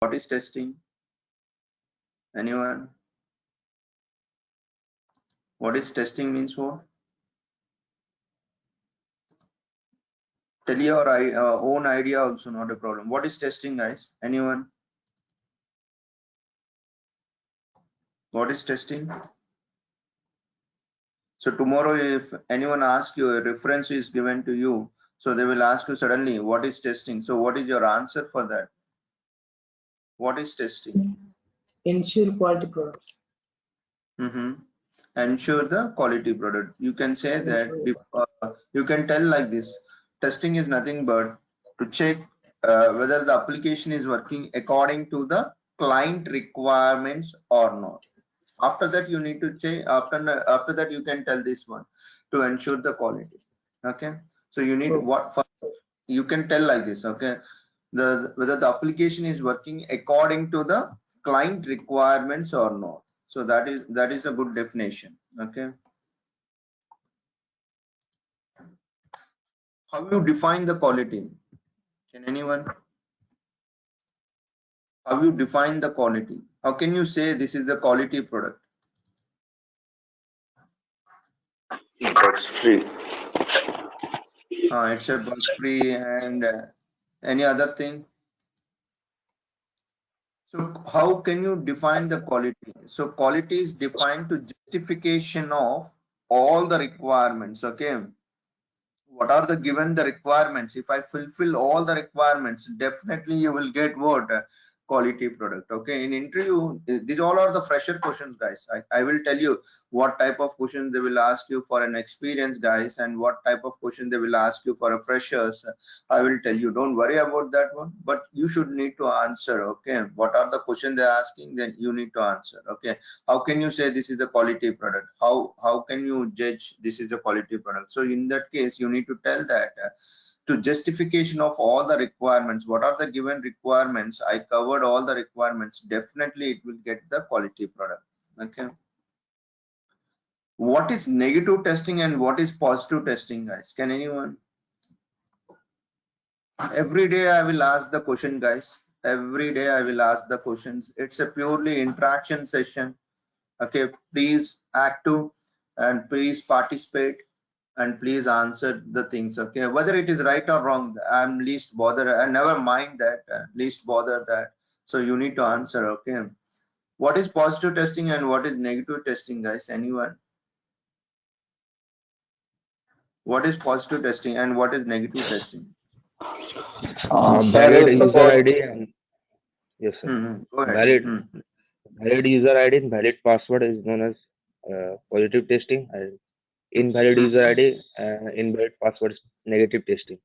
what is testing? Anyone? What is testing means what? Tell your own idea also, not a problem. What is testing, guys? Anyone? What is testing? So tomorrow, if anyone asks you, a reference is given to you, so they will ask you suddenly, what is testing? So what is your answer for that? What is testing? Ensure quality products. Ensure the quality product. You can say that you can tell like this. Testing is nothing but to check whether the application is working according to the client requirements or not. After that, you need to check. After that, you can tell this one to ensure the quality. Okay. So you need what for, you can tell like this. Okay. Whether the application is working according to the client requirements or not. So that is a good definition. Okay. How you define the quality? Can anyone? How you define the quality? How can you say this is the quality product? It's free. It's a bug free and any other thing. So how can you define the quality? So quality is defined to justification of all the requirements. Okay. What are the given the requirements? If I fulfill all the requirements, definitely you will get what? Quality product. Okay. In interview, these all are the fresher questions, guys. I will tell you what type of questions they will ask you for an experienced guys and what type of question they will ask you for a freshers. I will tell you, don't worry about that one, but you should need to answer. Okay. What are the questions they're asking? Then you need to answer. Okay. How can you say this is a quality product? How can you judge this is a quality product? So in that case, you need to tell that to justification of all the requirements. What are the given requirements? I covered all the requirements. Definitely it will get the quality product. Okay. What is negative testing and what is positive testing, guys? Can anyone? Every day I will ask the question, guys. Every day I will ask the questions. It's a purely interaction session. Okay, please active and please participate and please answer the things. Okay, whether it is right or wrong, I'm least bothered. I never mind that, least bother that. So you need to answer. Okay, what is positive testing and what is negative testing, guys? Anyone? What is positive testing and what is negative testing? Valid Sir, user ID and yes, sir. Go ahead. Valid user ID and valid password is known as positive testing, and invalid user ID and invalid password is negative testing.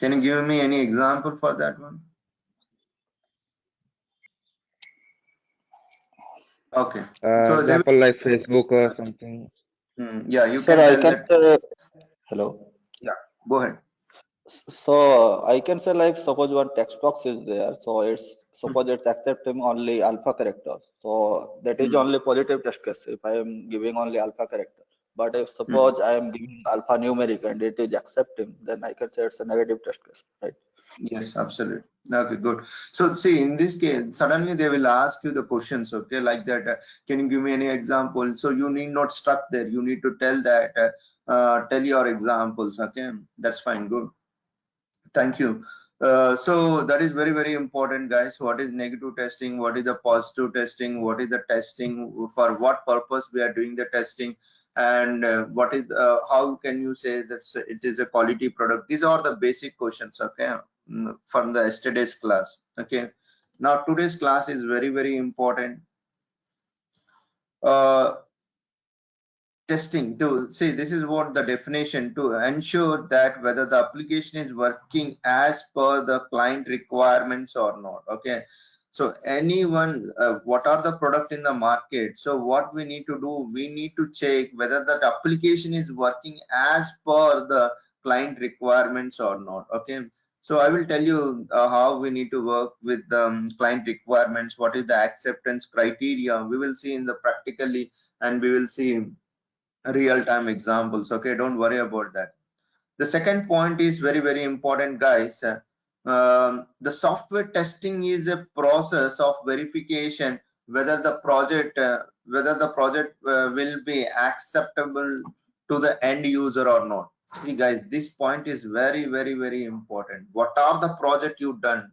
Can you give me any example for that one? Okay. So example like Facebook or something. Yeah, you sir, can I tell can that. hello. Yeah, go ahead. So I can say like suppose one text box is there, so it's suppose it's accepting only alpha characters. So that is only positive test case if I am giving only alpha character. But if suppose I am giving alpha numeric and it is accepting, then I can say it's a negative test case, right? Yes, absolutely. Okay, good. So see, in this case, suddenly they will ask you the questions, okay, like that. Can you give me any example? So you need not stuck there. You need to tell that, tell your examples. Okay, that's fine. Good. Thank you. So that is very, very important, guys. What is negative testing? What is the positive testing? What is the testing? For what purpose we are doing the testing? And what is how can you say that it is a quality product? These are the basic questions, okay, from the yesterday's class. Okay. Now today's class is very, very important. Testing to see, this is what the definition to ensure that whether the application is working as per the client requirements or not. Okay, so anyone what are the product in the market? So what we need to do, we need to check whether that application is working as per the client requirements or not. Okay, so I will tell you how we need to work with the client requirements. What is the acceptance criteria? We will see in the practically, and we will see real-time examples. Okay, don't worry about that. The second point is very, very important, guys. the software testing is a process of verification whether the project will be acceptable to the end user or not. See guys, this point is very important. What are the project you done?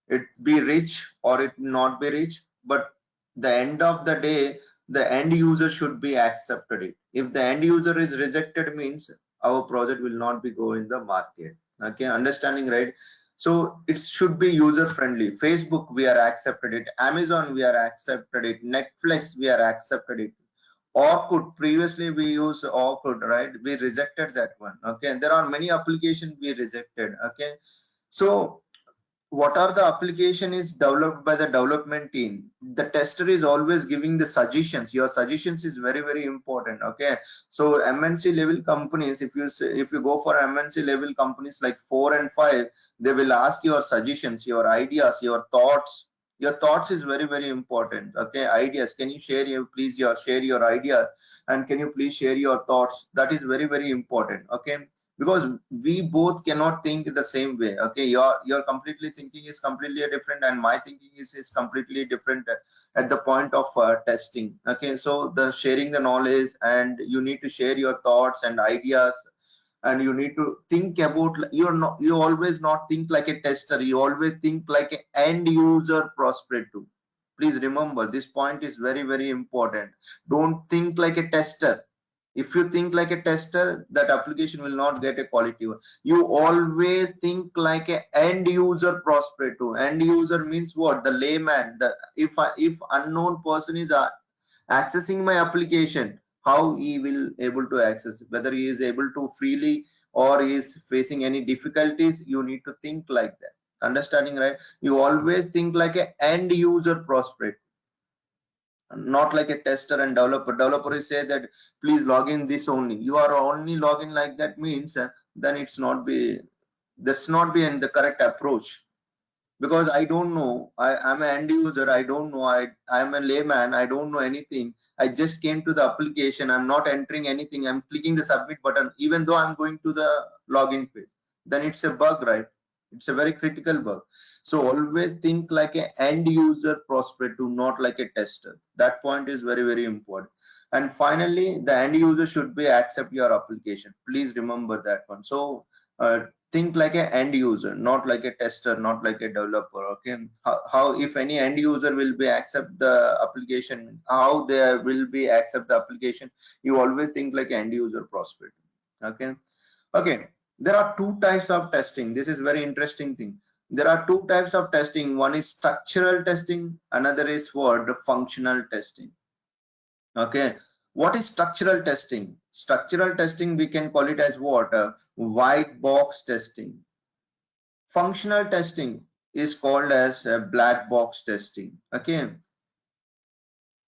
It be rich or it not be rich, but the end of the day, the end user should be accepted it. If the end user is rejected, means our project will not be go in the market. Okay, understanding, right? So it should be user friendly. Facebook, we are accepted it. Amazon, we are accepted it. Netflix, we are accepted it. Orkut, previously we used Orkut, right? We rejected that one. Okay, and there are many applications we rejected. Okay, so what are the application is developed by the development team. The tester is always giving the suggestions. Your suggestions is very important. Okay, so MNC level companies, if you go for MNC level companies like 4 and 5, they will ask your suggestions, your ideas, your thoughts. Your thoughts is very important. Okay, ideas, can you share share your idea, and can you please share your thoughts? That is very important. Okay, because we both cannot think the same way. Okay, your completely thinking is completely different, and my thinking is completely different at the point of testing. Okay, so the sharing the knowledge, and you need to share your thoughts and ideas, and you need to think about, you always not think like a tester, you always think like an end user prospect too. Please remember, this point is very important. Don't think like a tester. If you think like a tester, that application will not get a quality one. You always think like a end user prospect too. End user means what? The layman. If unknown person is accessing my application, how he will able to access, whether he is able to freely or he is facing any difficulties. You need to think like that. Understanding, right? You always think like a end user prospect, not like a tester and developer. Developer is say that please log in this only. You are only logging like that means then that's not be in the correct approach. Because I don't know, I'm an end user, I don't know, I'm a layman, I don't know anything. I just came to the application, I'm not entering anything, I'm clicking the submit button even though I'm going to the login page. Then it's a bug, right? It's a very critical bug. So always think like an end user prospect, not like a tester. That point is very important. And finally, the end user should be accept your application. Please remember that one. So think like an end user, not like a tester, not like a developer. Okay, how if any end user will be accept the application, how they will be accept the application, you always think like end user prospect. Okay, there are two types of testing. This is very interesting thing. There are two types of testing. One is structural testing, another is what? The functional testing. Okay, what is structural testing? Structural testing, we can call it as what? White box testing. Functional testing is called as black box testing. Okay,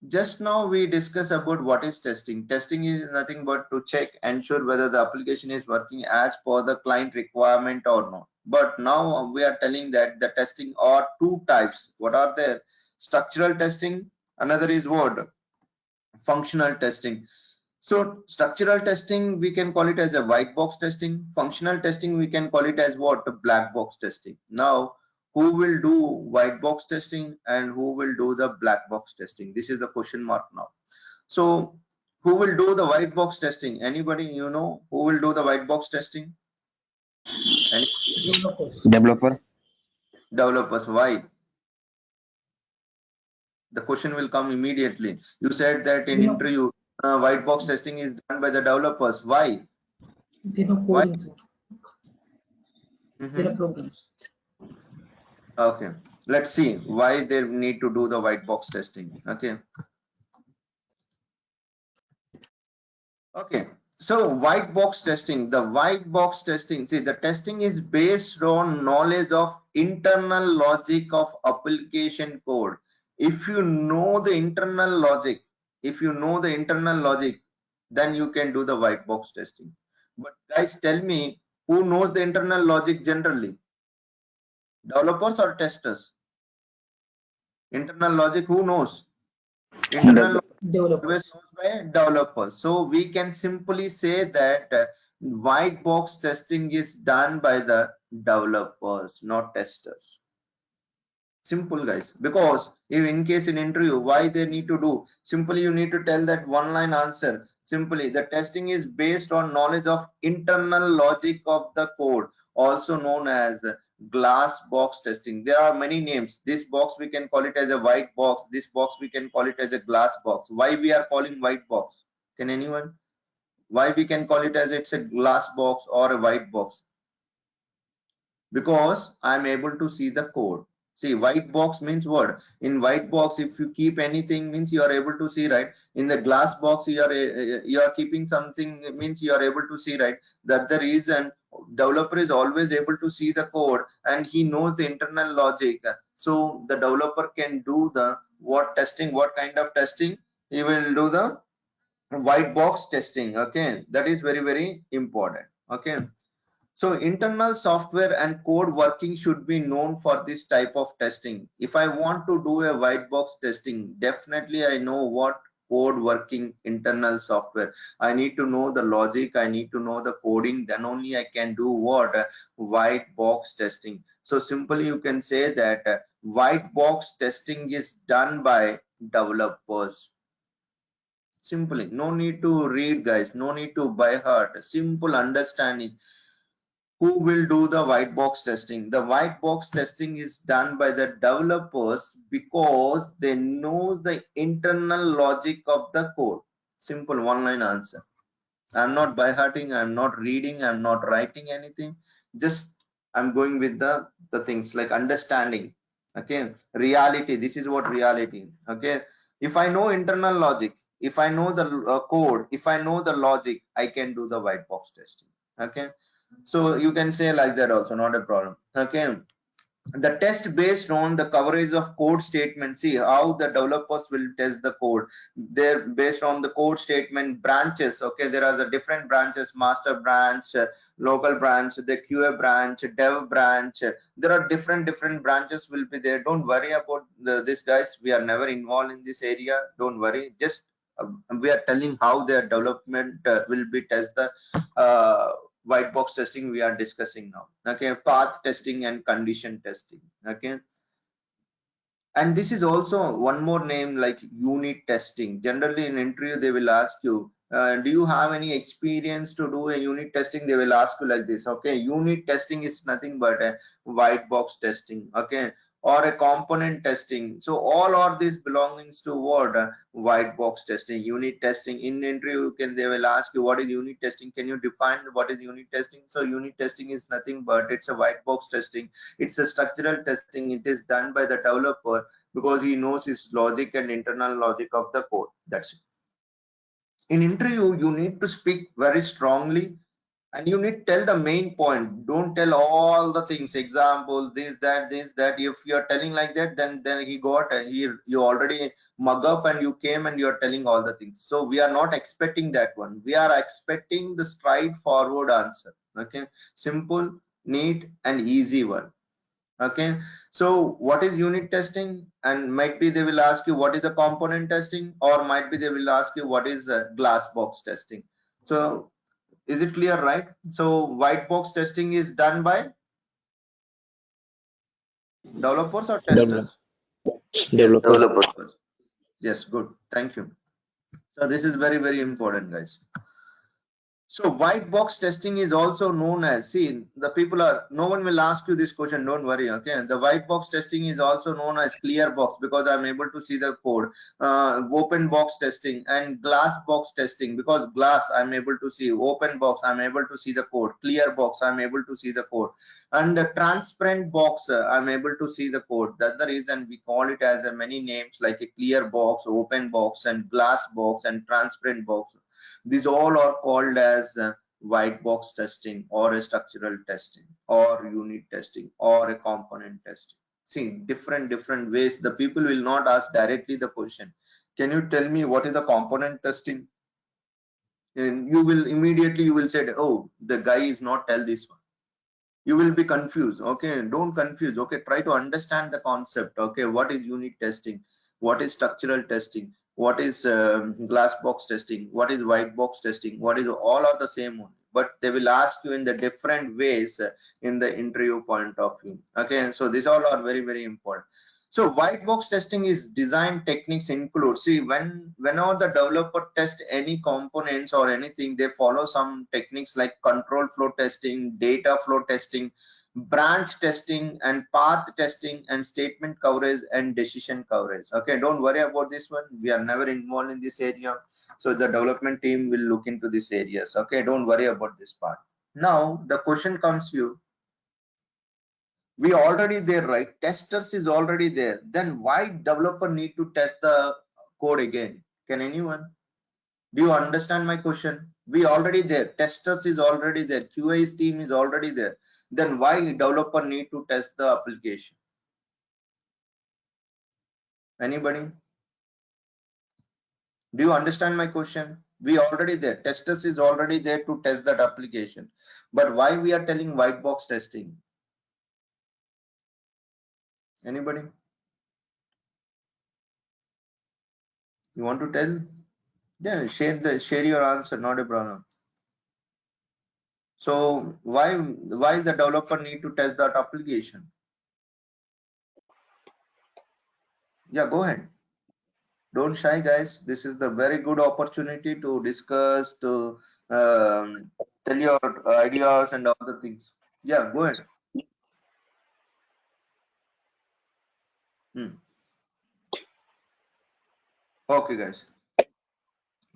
just now we discussed about what is testing. Testing is nothing but to check, ensure whether the application is working as per the client requirement or not. But now we are telling that the testing are two types. What are they? Structural testing, another is what? Functional testing. So structural testing, we can call it as a white box testing. Functional testing, we can call it as what? Black box testing. Now, who will do white box testing and who will do the black box testing? This is the question mark now. So who will do the white box testing? Anybody, you know, who will do the white box testing? Developer. Developers. Why? The question will come immediately. You said that in interview, white box testing is done by the developers. Why? They know coding, sir. There are programs. Okay, let's see why they need to do the white box testing. Okay, so white box testing, the white box testing, see, the testing is based on knowledge of internal logic of application code. If you know the internal logic, then you can do the white box testing. But guys, tell me, who knows the internal logic generally? Developers or testers? Internal logic, who knows? Internal logic always knows by developers. So we can simply say that white box testing is done by the developers, not testers. Simple, guys. Because if in case in interview, why they need to do, simply you need to tell that one line answer. Simply the testing is based on knowledge of internal logic of the code, also known as glass box testing. There are many names. This box we can call it as a white box, this box we can call it as a glass box. Why we are calling white box? Can anyone? Why we can call it as it's a glass box or a white box? Because I'm able to see the code. See, white box means what? In white box, if you keep anything, means you are able to see, right? In the glass box, you are keeping something, means you are able to see, right? That's the reason developer is always able to see the code and he knows the internal logic. So the developer can do the what testing, what kind of testing? He will do the white box testing. Okay, that is very important. Okay. So internal software and code working should be known for this type of testing. If I want to do a white box testing, definitely I know what code working internal software. I need to know the logic, I need to know the coding, then only I can do what? White box testing. So simply you can say that white box testing is done by developers. Simply, no need to read, guys, no need to by heart, simple understanding. Who will do the white box testing? The white box testing is done by the developers because they know the internal logic of the code. Simple one line answer. I'm not by hearting, I'm not reading, I'm not writing anything, just I'm going with the things like understanding. Okay, reality, this is what reality. Okay, if I know internal logic, if I know the code, if I know the logic, I can do the white box testing. Okay, so you can say like that also, not a problem. Okay, the test based on the coverage of code statement. See how the developers will test the code. They're based on the code statement branches. Okay, there are the different branches: master branch, local branch, the QA branch, dev branch. There are different branches will be there. Don't worry about this, guys. We are never involved in this area. Don't worry, just we are telling how their development will be test the white box testing we are discussing now. Okay, path testing and condition testing. Okay, and this is also one more name like unit testing. Generally in interview they will ask you, do you have any experience to do a unit testing? They will ask you like this. Okay, unit testing is nothing but a white box testing. Okay, or a component testing. So all are these belongings to what? White box testing. Unit testing. In interview can they will ask you what is unit testing, can you define what is unit testing? So unit testing is nothing but it's a white box testing. It's a structural testing. It is done by the developer because he knows his logic and internal logic of the code. That's it. In interview you need to speak very strongly and you need to tell the main point. Don't tell all the things, examples, this that. If you are telling like that, then he got you already mug up and you came and you are telling all the things. So we are not expecting that one. We are expecting the straightforward answer. Okay, simple, neat and easy one. Okay, so what is unit testing? And might be they will ask you what is the component testing, or might be they will ask you what is glass box testing. So is it clear, right? So white box testing is done by developers or Develop, testers? Yes, developers. developers. Yes, good, thank you. So this is very important, guys. So white box testing is also known as, see, the people are, no one will ask you this question, don't worry. Okay, the white box testing is also known as clear box because I'm able to see the code. Open box testing and glass box testing, because glass I'm able to see, open box I'm able to see the code, clear box I'm able to see the code, and the transparent box I'm able to see the code. That's the reason we call it as many names like a clear box, open box and glass box and transparent box. These all are called as white box testing or a structural testing or unit testing or a component testing. See, different ways. The people will not ask directly the question, can you tell me what is the component testing? And you will immediately you will say, oh, the guy is not tell this one. You will be confused. Okay, don't confuse. Okay, try to understand the concept. Okay, what is unit testing, what is structural testing, what is glass box testing, what is white box testing, what is, all are the same one. but they will ask you in the different ways in the interview point of view. Okay, so these all are very, very important. So white box testing is design techniques include, see, whenever the developer test any components or anything, they follow some techniques like control flow testing, data flow testing, branch testing, and path testing, and statement coverage and decision coverage. Okay, don't worry about this one, we are never involved in this area, so the development team will look into these areas. Okay, don't worry about this part. Now the question comes to you, we already there, right? Testers is already there, then why developer need to test the code again? Can anyone, do you understand my question? We already there, testers is already there, QA's team is already there, then why developer need to test the application? Anybody, do you understand my question? We already there, testers is already there to test that application, but why we are telling white box testing? Anybody, you want to tell? Yeah, share your answer, not a problem. So why the developer need to test that application? Yeah, go ahead. Don't shy, guys. This is the very good opportunity to discuss, to tell your ideas and other things. Yeah, go ahead. Hmm. Okay, guys.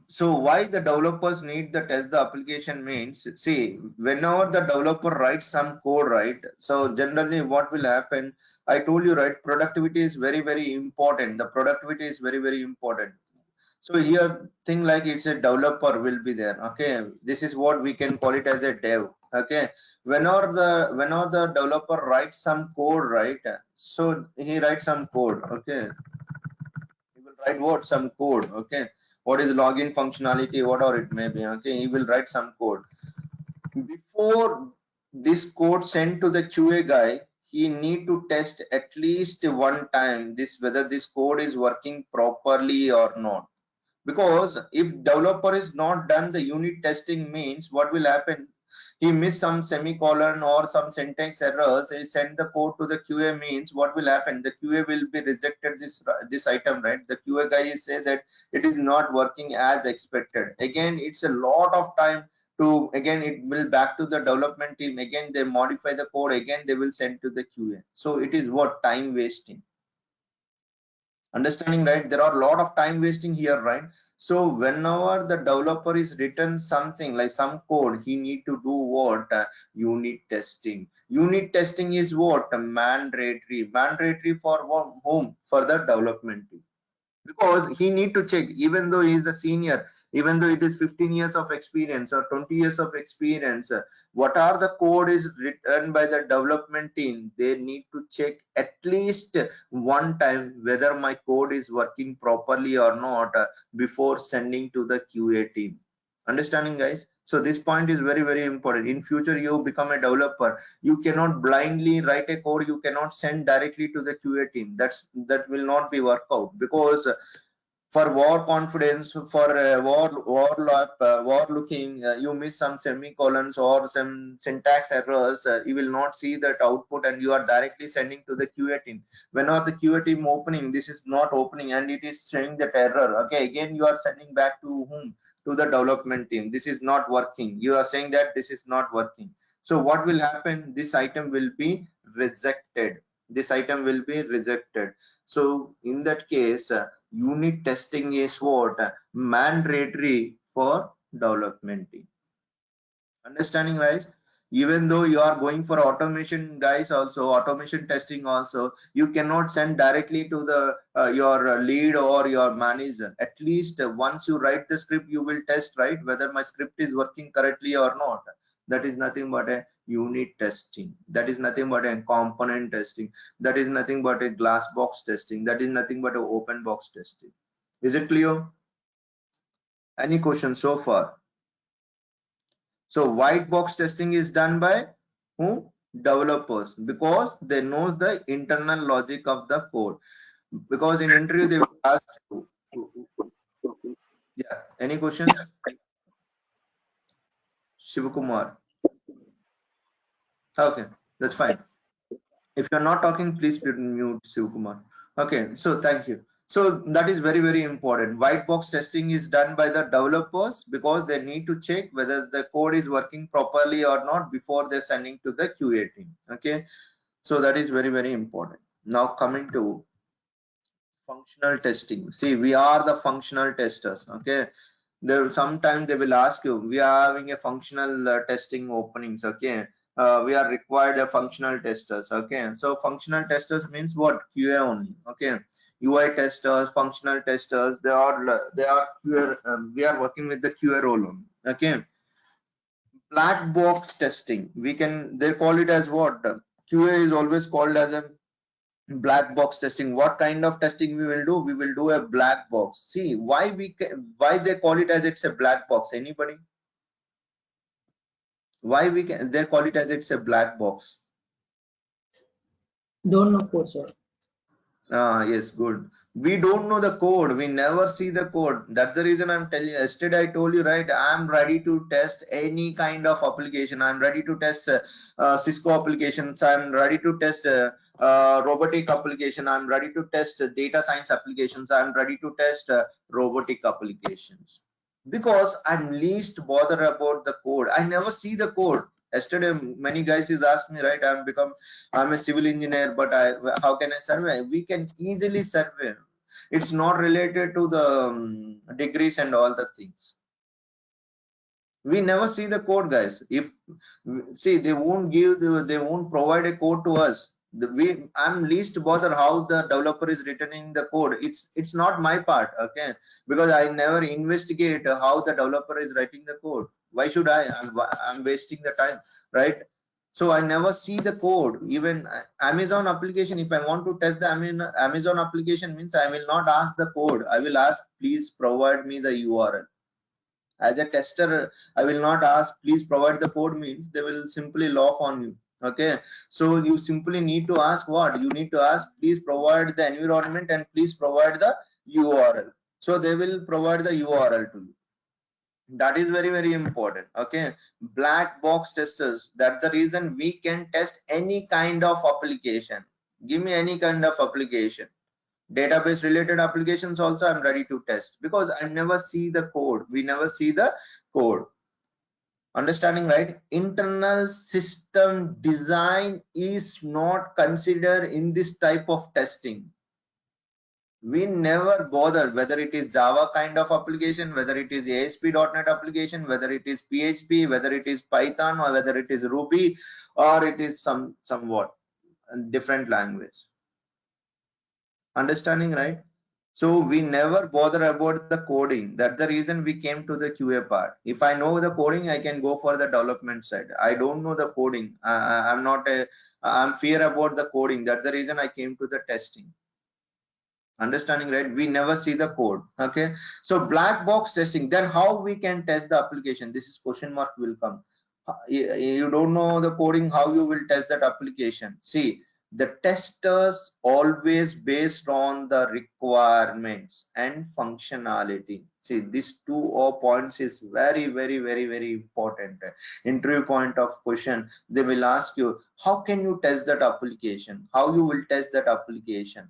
So why the developers need the test the application means, see, whenever the developer writes some code, right? So generally what will happen, I told you, right, productivity is very, very important. The productivity is very, very important. So here thing like it's a developer will be there. Okay, this is what we can call it as a dev. Okay, whenever the developer writes some code, right? So he writes some code. Okay, he will write what, some code. Okay, what is login functionality, whatever it may be. Okay, he will write some code. Before this code sent to the QA guy, he need to test at least one time this, whether this code is working properly or not. Because if developer is not done the unit testing, means what will happen, he missed some semicolon or some syntax errors, he sent the code to the QA, means what will happen, the QA will be rejected this item, right? The QA guy is say that it is not working as expected. Again, it's a lot of time to, again it will back to the development team, again they modify the code, again they will send to the QA. So it is what, time wasting. Understanding, right? There are a lot of time wasting here, right? So whenever the developer is written something like some code, he need to do what, unit testing. Unit testing is what, mandatory for whom, for the development team, because he need to check, even though he is the senior, even though it is 15 years of experience or 20 years of experience, what are the code is written by the development team, they need to check at least one time whether my code is working properly or not, before sending to the QA team. Understanding, guys? So this point is very, very important. In future you become a developer, you cannot blindly write a code, you cannot send directly to the QA team. That will not be work out, because for war confidence, for war looking, you miss some semicolons or some syntax errors, you will not see that output, and you are directly sending to the QA team. Whenever the QA team opening, this is not opening and it is showing that error. Okay, again you are sending back to whom, to the development team. This is not working, you are saying that this is not working. So what will happen, this item will be rejected, this item will be rejected. So in that case, unit testing is what, mandatory for development team. Understanding, guys? Even though you are going for automation, guys, also automation testing also, you cannot send directly to the your lead or your manager. At least once you write the script, you will test, right, whether my script is working correctly or not. That is nothing but a unit testing, that is nothing but a component testing, that is nothing but a glass box testing, that is nothing but a open box testing. Is it clear? Any questions so far? So white box testing is done by who? Developers, because they knows the internal logic of the code. Because in interview they will ask you. Yeah. Any questions? Shivakumar. Okay, that's fine. If you're not talking, please mute Shivakumar. Okay, so thank you. So that is very, very important. White box testing is done by the developers because they need to check whether the code is working properly or not before they're sending to the QA team. Okay, so that is very, very important. Now coming to functional testing. See, we are the functional testers. Okay, there sometimes they will ask you, we are having a functional testing openings. Okay, we are required a functional testers. Okay, so functional testers means what? QA only. Okay, UI testers, functional testers, they are QA, we are working with the QA role only. Okay, black box testing, we can, they call it as what? QA is always called as a black box testing. What kind of testing we will do? We will do a black box. See, why why they call it as it's a black box? Anybody? Why they call it as it's a black box? Don't know code, sir. Yes, good. We don't know the code. We never see the code. That's the reason I'm telling you. Yesterday I told you, right? I'm ready to test any kind of application. I'm ready to test Cisco applications. I'm ready to test robotic application. I'm ready to test data science applications. I'm ready to test robotic applications because I'm least bothered about the code. I never see the code. Yesterday, many guys is asked me, right? I'm a civil engineer, but how can I survey? We can easily survey. It's not related to the degrees and all the things. We never see the code, guys. If see, they won't provide a code to us. I'm least bothered how the developer is returning the code. It's not my part. Okay, because I never investigate how the developer is writing the code. Why should I'm wasting the time, right? So I never see the code. Even Amazon application, if I want to test the Amazon application, means I will not ask the code. I will ask, please provide me the URL. As a tester, I will not ask, please provide the code, means they will simply laugh on you. Okay, so you simply need to ask what? You need to ask, please provide the environment and please provide the URL. So they will provide the URL to you. That is very, very important. Okay, black box testers, that's the reason we can test any kind of application. Give me any kind of application. Database related applications also I'm ready to test because I never see the code. We never see the code. Understanding, right? Internal system design is not considered in this type of testing. We never bother whether it is Java kind of application, whether it is ASP.NET application, whether it is PHP, whether it is Python, or whether it is Ruby, or it is somewhat different language. Understanding, right? So we never bother about the coding. That's the reason we came to the QA part. If I know the coding, I can go for the development side. I don't know the coding. I'm fear about the coding. That's the reason I came to the testing. Understanding, right? We never see the code. Okay, so black box testing, then how we can test the application? This is question mark will come. You don't know the coding, how you will test that application? See, the testers always based on the requirements and functionality. See, these two points is very, very, very, very important. Interview point of question, they will ask you, how can you test that application? How you will test that application?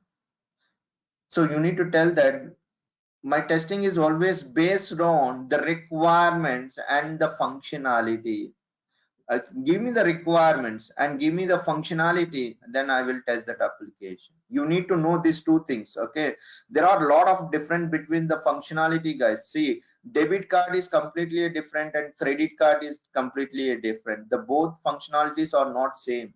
So you need to tell that my testing is always based on the requirements and the functionality. Give me the requirements and give me the functionality, then I will test that application. You need to know these two things. Okay, there are a lot of difference between the functionality, guys. See, debit card is completely different and credit card is completely different. The both functionalities are not same.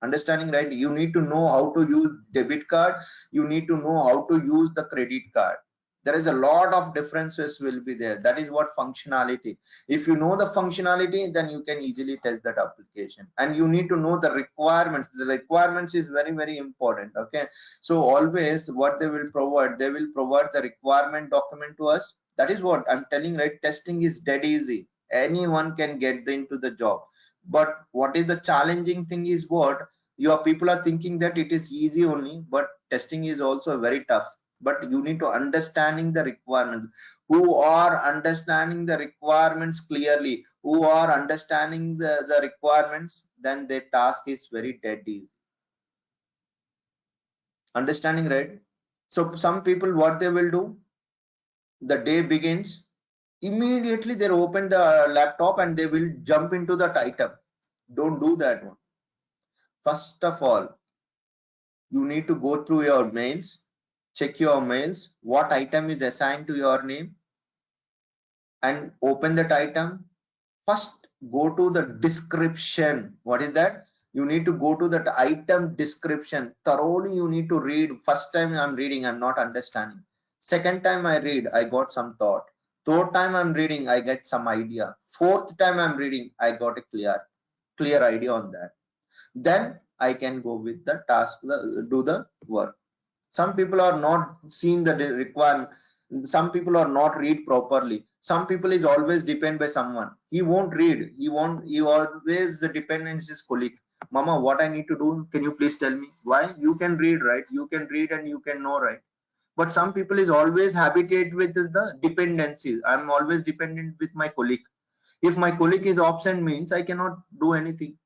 Understanding, right? You need to know how to use debit card, you need to know how to use the credit card. There is a lot of differences will be there. That is what functionality. If you know the functionality, then you can easily test that application. And you need to know the requirements. The requirements is very, very important. Okay, so always what they will provide the requirement document to us. That is what I'm telling, right? Testing is dead easy. Anyone can get into the job. But what is the challenging thing is what your people are thinking that it is easy only, but testing is also very tough. but you need to understanding the requirement. Who are understanding the requirements clearly, who are understanding the requirements, then their task is very dead easy. Understanding, right? So some people, what they will do, the day begins, immediately they open the laptop and they will jump into that item. Don't do that one. First of all, you need to go through your mails, check your mails, what item is assigned to your name, and open that item. First, go to the description. What is that? You need to go to that item description. Thoroughly, you need to read. First time I'm reading, I'm not understanding. Second time I read, I got some thought. Third time I'm reading, I get some idea. Fourth time I'm reading, I got a clear idea on that. Then I can go with the task, do the work. Some people are not seeing the requirement. Some people are not read properly. Some people is always depend by someone. He won't read. He always depend on his colleague. Mama, what I need to do? Can you please tell me? Why? You can read, right? You can read and you can know, right? But some people is always habituated with the dependencies. I'm always dependent with my colleague. If my colleague is absent, means I cannot do anything,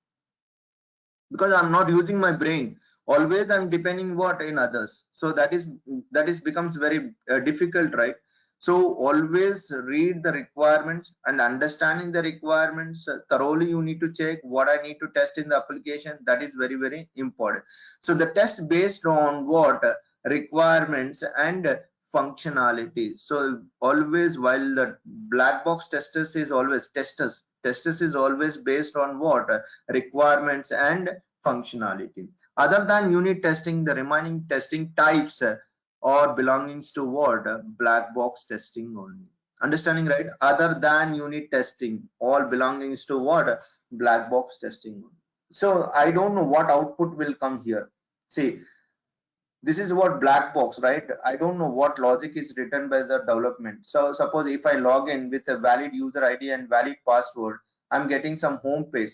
because I'm not using my brain. Always I'm depending what in others. So that is becomes very difficult, right? So always read the requirements and understanding the requirements thoroughly. You need to check what I need to test in the application. That is very, very important. So the test based on what requirements and functionality. So always, while the black box testers is always testers is always based on what requirements and functionality. Other than unit testing, the remaining testing types or belongings to what black box testing only. Understanding, right? Other than unit testing, all belongings to what black box testing only. So I don't know what output will come here. See, this is what black box, right? I don't know what logic is written by the development. So suppose if I log in with a valid user ID and valid password, I'm getting some home page.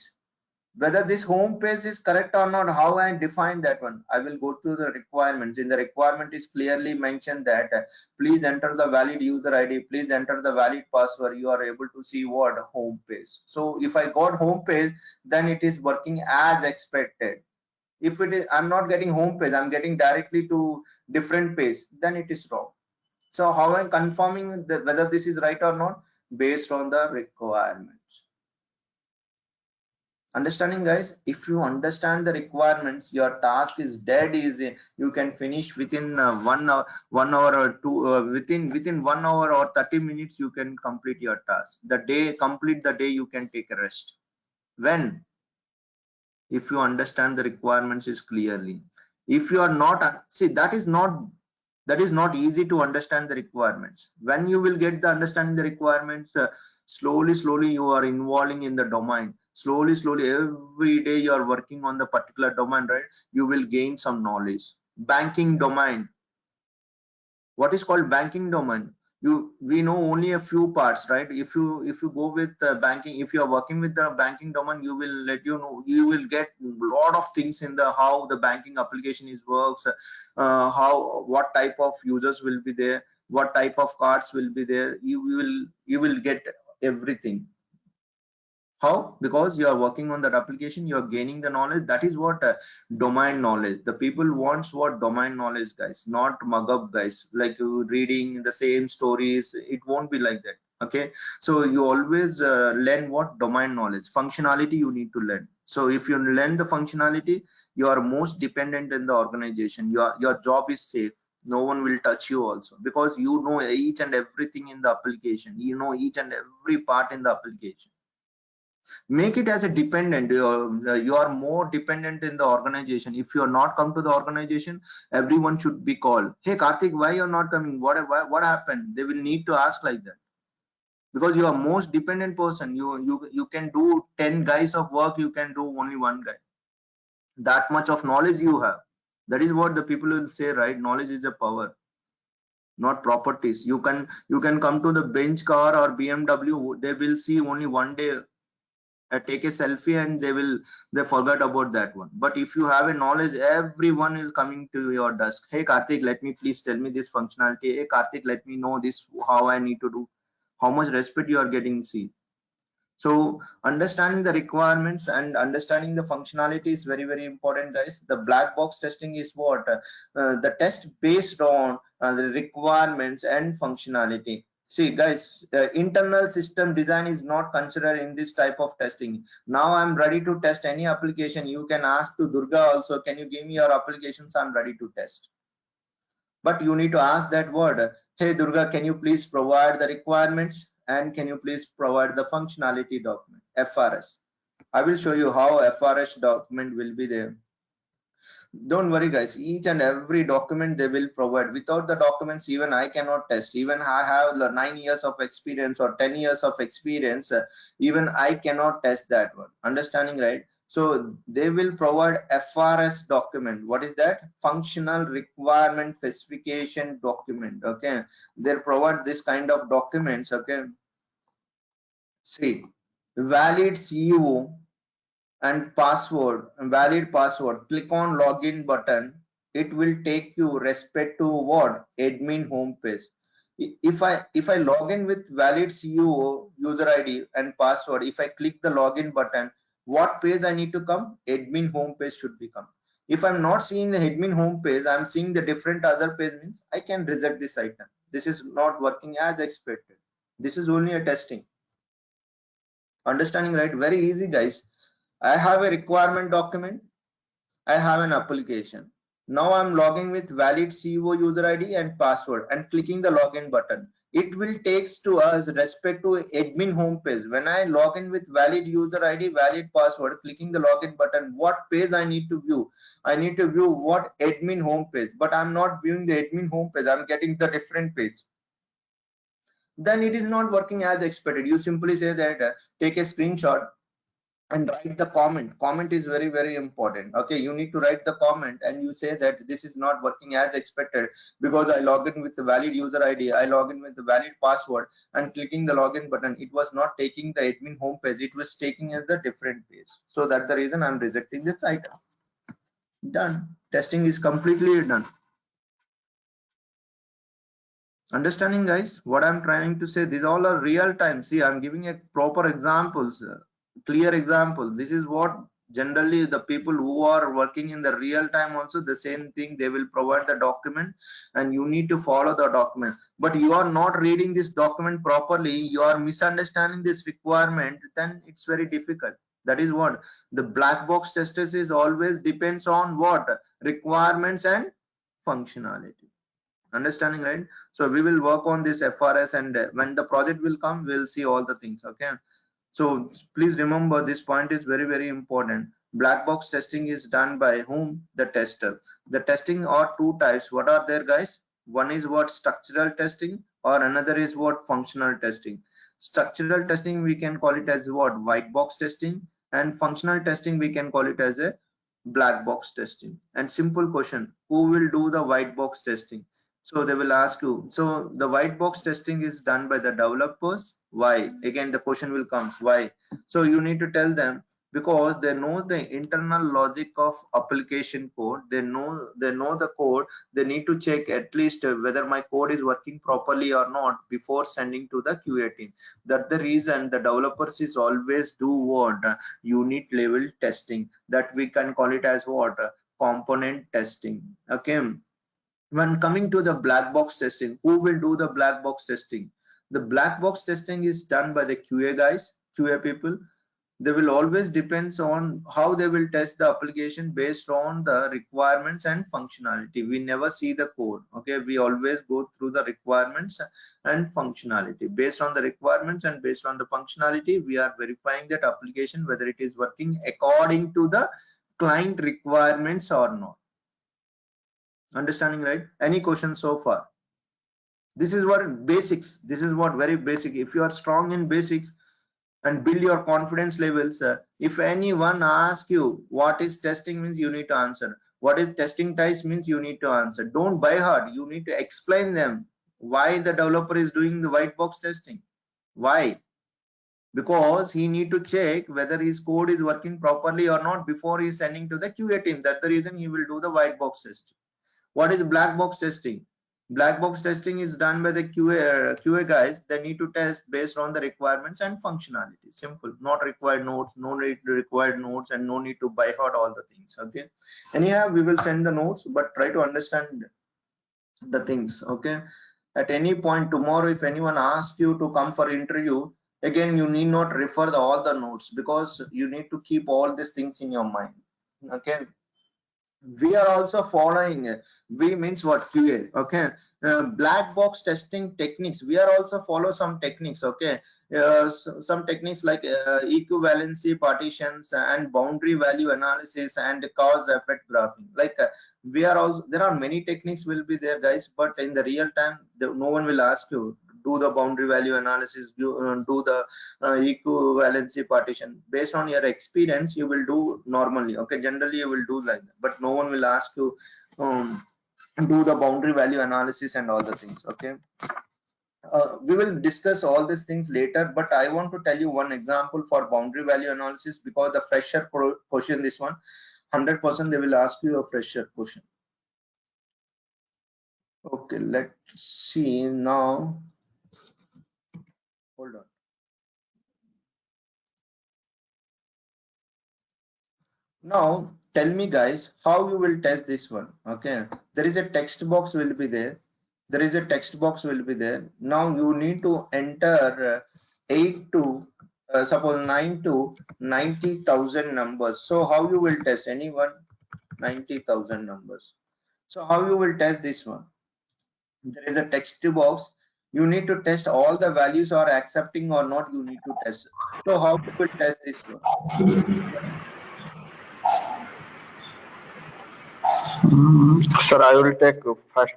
Whether this home page is correct or not, how I define that one, I will go to the requirements. In the requirement is clearly mentioned that please enter the valid user ID, please enter the valid password. You are able to see what home page. So if I got home page, then it is working as expected. If it is, I'm not getting home page, I'm getting directly to different page, then it is wrong. So how I'm confirming whether this is right or not? Based on the requirements. Understanding, guys? If you understand the requirements, your task is dead easy. You can finish within 1 hour, 1 hour or two, within 1 hour or 30 minutes. You can complete your task. Complete the day. You can take a rest. When? If you understand the requirements is clearly. If you are not, see, that is not easy to understand the requirements. When you will get the understanding the requirements, slowly you are involving in the domain. Slowly every day you are working on the particular domain, right? You will gain some knowledge. Banking domain. What is called banking domain? We know only a few parts, right? If you go with banking, if you are working with the banking domain, you will get a lot of things in the how the banking application is works, what type of users will be there, what type of cards will be there. You will get everything. How? Because you are working on that application, you are gaining the knowledge. That is what domain knowledge. The people wants what domain knowledge, guys, not mug up, guys. Like you reading the same stories, it won't be like that. Okay, so you always learn what domain knowledge, functionality you need to learn. So if you learn the functionality, you are most dependent in the organization. Your job is safe. No one will touch you also, because you know each and everything in the application. You know each and every part in the application. Make it as a dependent. You are more dependent in the organization. If you are not come to the organization, everyone should be called, hey Karthik, why you're not coming? What happened? They will need to ask like that, because you are most dependent person. You can do 10 guys of work, you can do only one guy. That much of knowledge you have. That is what the people will say, right? Knowledge is a power, not properties. You can come to the bench car or BMW, they will see only one day take a selfie and they forgot about that one. But if you have a knowledge, everyone is coming to your desk. Hey Karthik, let me please tell me this functionality. Hey Karthik, let me know this, how I need to do. How much respect you are getting. See, so understanding the requirements and understanding the functionality is very, very important, guys. The black box testing is what the test based on the requirements and functionality. See, guys, internal system design is not considered in this type of testing. Now I'm ready to test any application. You can ask to Durga also, can you give me your applications? I'm ready to test. But you need to ask that word, hey Durga, can you please provide the requirements and can you please provide the functionality document, FRS. I will show you how FRS document will be there. Don't worry guys, each and every document they will provide. Without the documents, even I cannot test. Even I have 9 years of experience or 10 years of experience, even I cannot test that one. Understanding, right? So they will provide FRS document. What is that? Functional requirement specification document. Okay, they'll provide this kind of documents. Okay, see, valid CEO and password, valid password. Click on login button. It will take you respect to what? Admin homepage. If I log in with valid CEO, user ID and password, if I click the login button, what page I need to come? Admin homepage should become. If I'm not seeing the admin homepage, I'm seeing the different other page, means I can reject this item. This is not working as expected. This is only a testing. Understanding, right? Very easy, guys. I have a requirement document. I have an application. Now I'm logging with valid CEO user ID and password and clicking the login button. It will takes to us respect to admin homepage. When I log in with valid user ID, valid password, clicking the login button, what page I need to view? I need to view what? Admin homepage, but I'm not viewing the admin homepage. I'm getting the different page. Then it is not working as expected. You simply say that take a screenshot and write the comment is very, very important. Okay, you need to write the comment and you say that this is not working as expected because I log in with the valid user ID, I log in with the valid password and clicking the login button, it was not taking the admin home page, it was taking as a different page. So that's the reason I'm rejecting this item. Done. Testing is completely done. Understanding, guys, what I'm trying to say? These all are real time. See, I'm giving a proper examples, clear example. This is what generally the people who are working in the real time also the same thing. They will provide the document and you need to follow the document. But you are not reading this document properly. You are misunderstanding this requirement. Then it's very difficult. That is what the black box testers is always depends on what requirements and functionality. Understanding, right? So we will work on this FRS and when the project will come, we'll see all the things. Okay, so please remember this point is very, very important. Black box testing is done by whom? The tester. The testing are two types. What are there, guys? One is what? Structural testing, or another is what? Functional testing. Structural testing we can call it as what? White box testing, and functional testing we can call it as a black box testing. And simple question, who will do the white box testing? So they will ask you. So the white box testing is done by the developers. Why? Again, the question will come. Why? So you need to tell them because they know the internal logic of application code. They know the code. They need to check at least whether my code is working properly or not before sending to the QA team. That's the reason the developers is always do what? Unit level testing. That we can call it as what? Component testing. Okay. When coming to the black box testing, who will do the black box testing? The black box testing is done by the QA guys, QA people. They will always depends on how they will test the application based on the requirements and functionality. We never see the code. Okay, we always go through the requirements and functionality. Based on the requirements and based on the functionality, we are verifying that application whether it is working according to the client requirements or not. Understanding, right? Any questions so far? This is what basics. This is what very basic. If you are strong in basics and build your confidence levels, if anyone asks you what is testing means, you need to answer. What is testing types means, you need to answer. Don't by heart. You need to explain them why the developer is doing the white box testing. Why? because he need to check whether his code is working properly or not before he is sending to the QA team. That's the reason he will do the white box testing. What is black box testing? Black box testing is done by the QA guys. They need to test based on the requirements and functionality. Simple, not required nodes, no need to required nodes, and no need to buy out all the things. Okay. Anyhow, we will send the notes, but try to understand the things. Okay. At any point tomorrow, if anyone asks you to come for interview, again you need not refer all the notes, because you need to keep all these things in your mind. Okay. We are also following, we means what, QA. Okay. Black box testing techniques, we are also follow some techniques. Okay. Some techniques like equivalency partitions and boundary value analysis and cause effect graphing. Like we are also, there are many techniques will be there, guys, but in the real time no one will ask you do the boundary value analysis, do the equivalency partition. Based on your experience you will do normally. Okay. Generally you will do like that, but no one will ask you do the boundary value analysis and all the things. Okay. We will discuss all these things later, but I want to tell you one example for boundary value analysis, because the fresher question, this one 100% they will ask you a fresher question. Okay, let's see now. Hold on. Now tell me, guys, how you will test this one. Okay, there is a text box will be there. There is a text box will be there. Now you need to enter 8 to suppose 9 to 90,000 numbers. So how you will test? Anyone? 90,000 numbers. So how you will test this one? There is a text box. You need to test all the values are accepting or not. You need to test. So how you will test this one? Sir, I will take first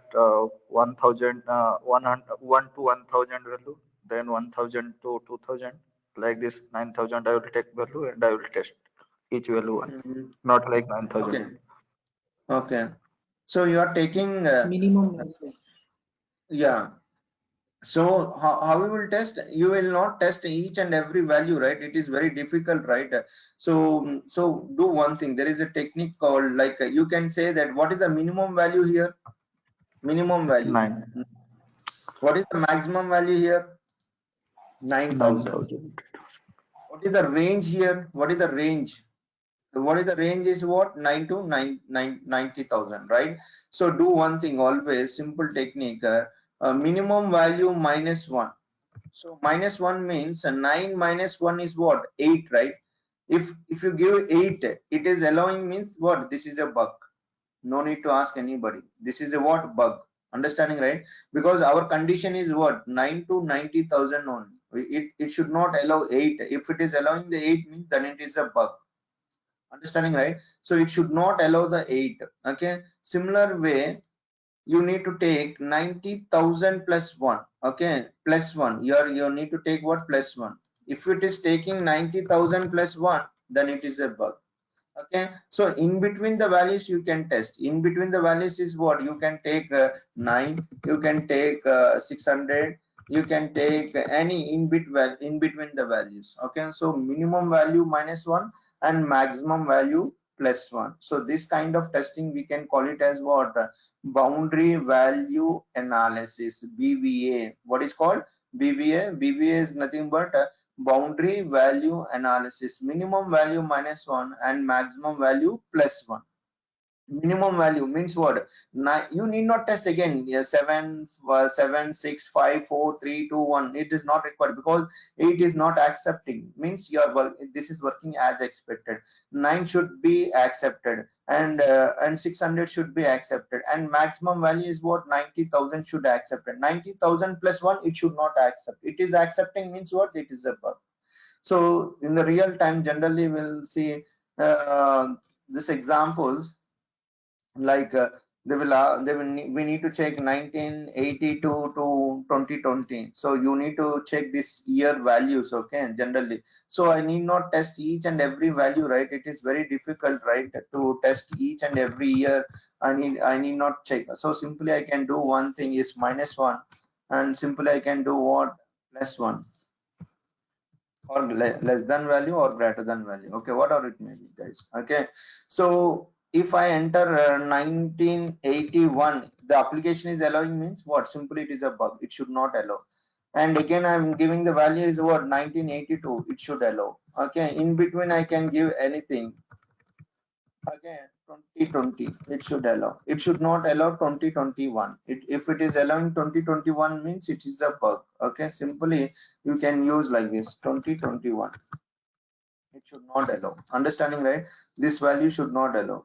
1,000, 1 to 1,000 value, then 1,000 to 2,000, like this 9,000 I will take value and I will test each value one, not like 9,000. Okay. Okay. So you are taking Minimum is like, yeah. So how you will test? You will not test each and every value, right? It is very difficult, right? So do one thing. There is a technique called, like, you can say that what is the minimum value here? Minimum value. 9. What is the maximum value here? 9,000. 9,000. What is the range here? What is the range? What is the range is what? 9 to 90,000, right? So do one thing always, simple technique, minimum value -1. So -1 means 9 minus 1 is what? 8, right? If you give 8, it is allowing means what? This is a bug. No need to ask anybody. This is a what? Bug. Understanding, right? Because our condition is what? 9 to 90,000 only. It should not allow 8. If it is allowing the 8 means then it is a bug. Understanding, right? So it should not allow the 8. Okay. Similar way, you need to take 90,000 plus 1. Okay, plus 1. You need to take what? Plus 1. If it is taking 90,000 plus 1, then it is a bug. Okay, so in between the values you can test. In between the values is what? You can take 9, you can take 600, you can take any in between the values. Okay, so minimum value -1 and maximum value +1. So this kind of testing we can call it as what? Boundary value analysis, BVA. What is called BVA? BVA is nothing but boundary value analysis. Minimum value -1 and maximum value +1. Minimum value means what? You need not test again. Yeah, 7, 7, 6, 5, 4, 3, 2, 1. It is not required because 8 is not accepting. Means your work. This is working as expected. 9 should be accepted, and 600 should be accepted. And maximum value is what? 90,000 should accept it. 90,000 plus 1, it should not accept. It is accepting means what? It is a bug. So in the real time, generally we'll see these examples, like we need to check 1982 to 2020. So you need to check this year values. Okay, generally. So I need not test each and every value, right? It is very difficult, right, to test each and every year. I need not check. So simply I can do one thing is -1, and simply I can do what? +1. or less than value or greater than value. Okay, whatever it may be, guys. Okay, so if I enter 1981, the application is allowing means what? Simply it is a bug. It should not allow. And again, I'm giving the value is what? 1982. It should allow. Okay, in between I can give anything. Again, 2020, it should allow. It should not allow 2021. If it is allowing 2021 means it is a bug. Okay, simply you can use like this 2021. It should not allow. Understanding, right? This value should not allow.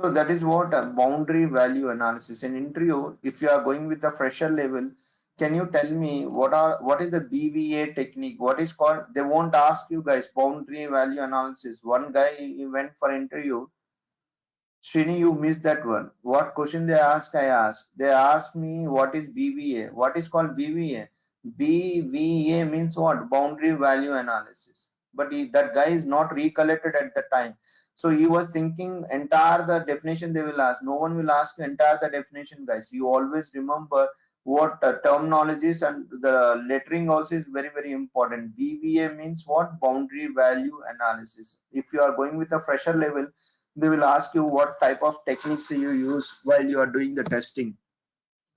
So that is what a boundary value analysis. In interview, if you are going with the fresher level, can you tell me what is the BVA technique? What is called? They won't ask you guys boundary value analysis. One guy he went for interview. Srini, you missed that one. What question they ask? I asked. They asked me what is BVA. What is called BVA? BVA means what? Boundary value analysis. But that guy is not recollected at the time. So he was thinking entire the definition they will ask. No one will ask entire the definition, guys. You always remember what terminologies and the lettering also is very, very important. BVA means what? Boundary value analysis. If you are going with a fresher level, they will ask you what type of techniques you use while you are doing the testing.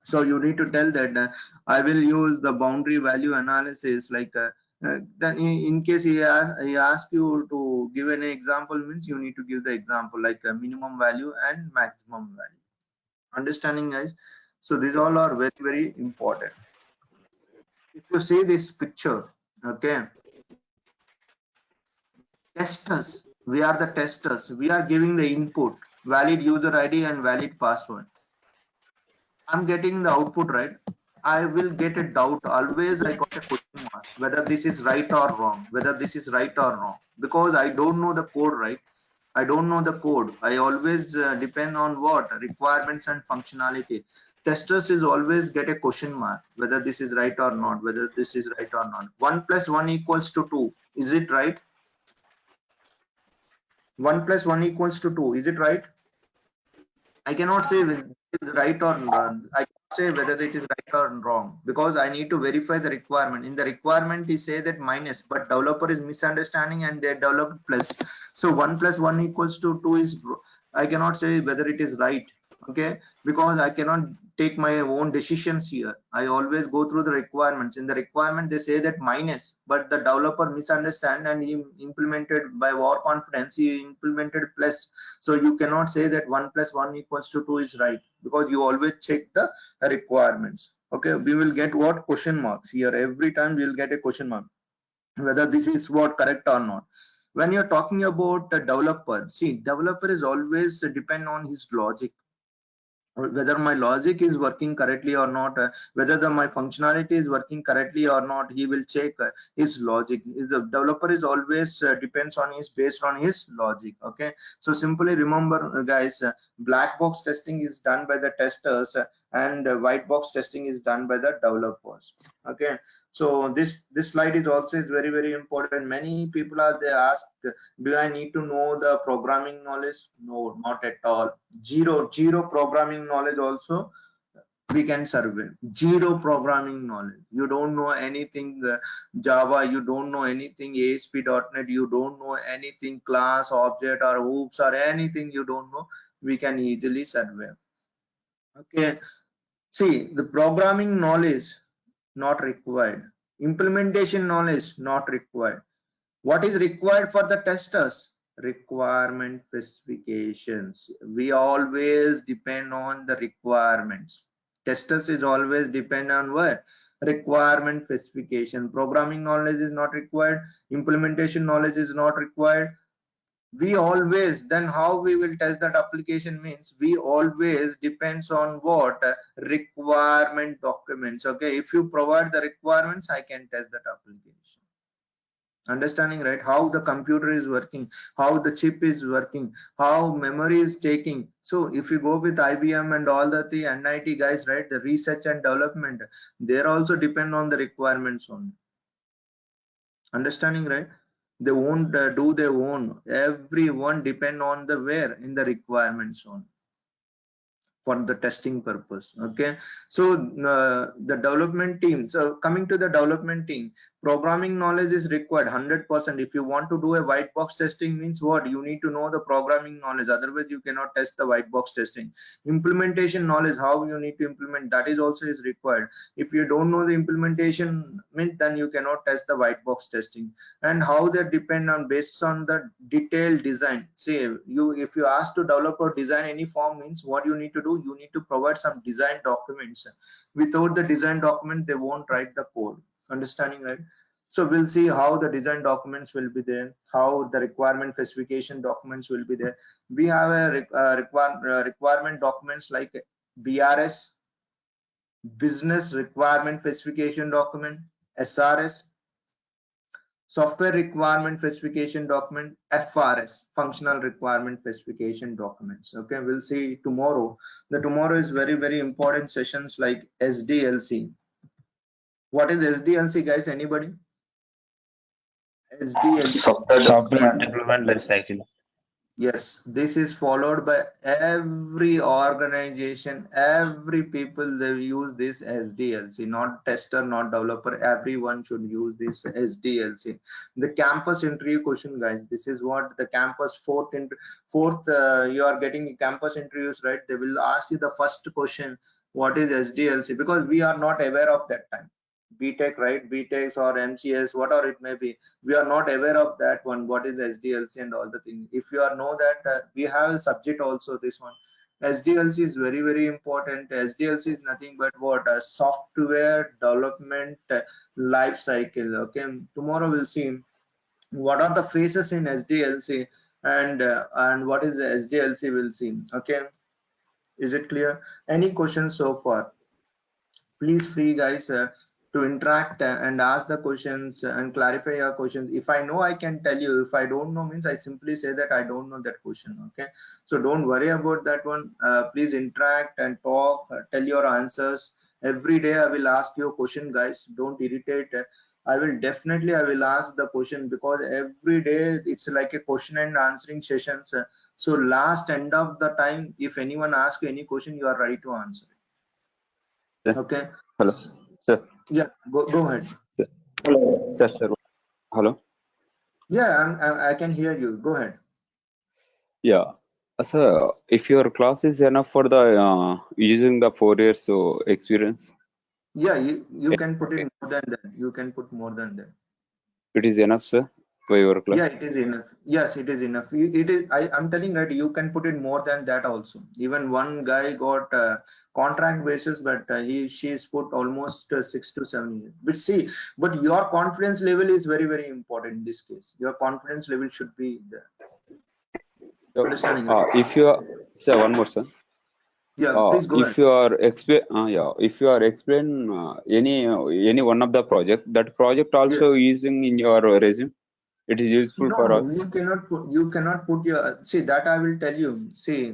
So you need to tell that I will use the boundary value analysis. Like then in case he ask you to give an example means you need to give the example like a minimum value and maximum value. Understanding, guys? So these all are very, very important. If you see this picture, okay, testers, we are the testers. We are giving the input, valid user ID and valid password. I'm getting the output, right? I will get a doubt. Always I got a question mark whether this is right or wrong, whether this is right or wrong, because I don't know the code, right? I don't know the code. I always depend on what? Requirements and functionality. Testers is always get a question mark whether this is right or not, whether this is right or not. 1 plus 1 equals to 2. Is it right? 1 plus 1 equals to 2. Is it right? I cannot say whether it is right or wrong. I cannot say whether it is right or wrong because I need to verify the requirement. In the requirement, he say that minus, but developer is misunderstanding and they developed plus. So 1 plus 1 equals to 2 is, I cannot say whether it is right. Okay, because I cannot take my own decisions here. I always go through the requirements. In the requirement, they say that minus, but the developer misunderstand and he implemented by war confidence, he implemented plus. So you cannot say that 1 plus 1 equals to 2 is right because you always check the requirements. Okay, we will get what? Question marks here. Every time we will get a question mark whether this is what correct or not. When you're talking about the developer, see, developer is always depend on his logic, whether my logic is working correctly or not, whether my functionality is working correctly or not. He will check his logic. The developer is always depends on his based on his logic. Okay, so simply remember, guys, black box testing is done by the testers and white box testing is done by the developers. Okay, so this slide is also is very, very important. Many people are they ask, do I need to know the programming knowledge? No, not at all. Zero programming knowledge also we can survey. Zero programming knowledge. You don't know anything Java, you don't know anything ASP.NET, you don't know anything class, object or hooks or anything you don't know, we can easily survey. Okay, see, the programming knowledge not required. Implementation knowledge not required. What is required for the testers? Requirement specifications. We always depend on the requirements. Testers is always depend on what? Requirement specification. Programming knowledge is not required. Implementation knowledge is not required. We always, then how we will test that application means we always depends on what? Requirement documents. Okay, if you provide the requirements, I can test that application. Understanding, right? How the computer is working, how the chip is working, how memory is taking. So if you go with IBM and all the NIT guys, right, the research and development, they also depend on the requirements only. Understanding, right? They won't do their own. Everyone depend on the where in the requirements only. for the testing purpose. Okay, so the development team, so coming to the development team, programming knowledge is required 100%. If you want to do a white box testing, means what? You need to know the programming knowledge, otherwise you cannot test the white box testing. Implementation knowledge, how you need to implement, that is also is required. If you don't know the implementation, means then you cannot test the white box testing. And how they depend on, based on the detailed design. See, if you ask to develop or design any form, means what you need to do, you need to provide some design documents. Without the design document, they won't write the code. Understanding, right? So we'll see how the design documents will be there, how the requirement specification documents will be there. We have a requirement documents like BRS, business requirement specification document, SRS, software requirement specification document, FRS, functional requirement specification documents. Okay, we'll see tomorrow. The tomorrow is very important sessions like SDLC. What is SDLC, guys? Anybody? SDLC. Software development life cycle. Yes, this is followed by every organization, every people, they use this SDLC, not tester, not developer, everyone should use this SDLC. The campus interview question, guys, this is what the campus fourth, you are getting campus interviews, right? They will ask you the first question, what is SDLC? Because we are not aware of that time. BTech, right? BTechs or MCS, whatever it may be, we are not aware of that one, what is SDLC and all the things. If you are know that, we have a subject also, this one. SDLC is very important. SDLC is nothing but what? A software development life cycle. Okay, tomorrow we'll see what are the phases in SDLC, and what is the SDLC, we'll see. Okay, is it clear? Any questions so far? Please free, guys, to interact and ask the questions and clarify your questions. If I know, I can tell you. If I don't know, means I simply say that I don't know that question. Okay, so don't worry about that one. Please interact and talk, tell your answers. Every day I will ask you a question, guys. Don't irritate. I will ask the question, because every day it's like a question and answering sessions. So last end of the time, if anyone asks you any question, you are ready to answer. Okay. Hello, sir. Yeah, go ahead. Hello, sir. Hello. Yeah, I can hear you. Go ahead. Yeah, sir. If your class is enough for the using the 4 years experience, Yeah, you can put it more than that. You can put more than that. it is enough, sir, for your class. Yeah, it is enough. Yes, it is enough. It is. I'm telling that you can put it more than that also. Even one guy got contract basis, but she's put almost 6 to 7 years. But see, but your confidence level is very important in this case. Your confidence level should be there. So, Understanding? if you are, sir, one more, sir. Yeah, please go ahead. If you are if you are explain any one of the project, that project also using in your resume, it is useful for No, us. you cannot put your, see, that I will tell you. See,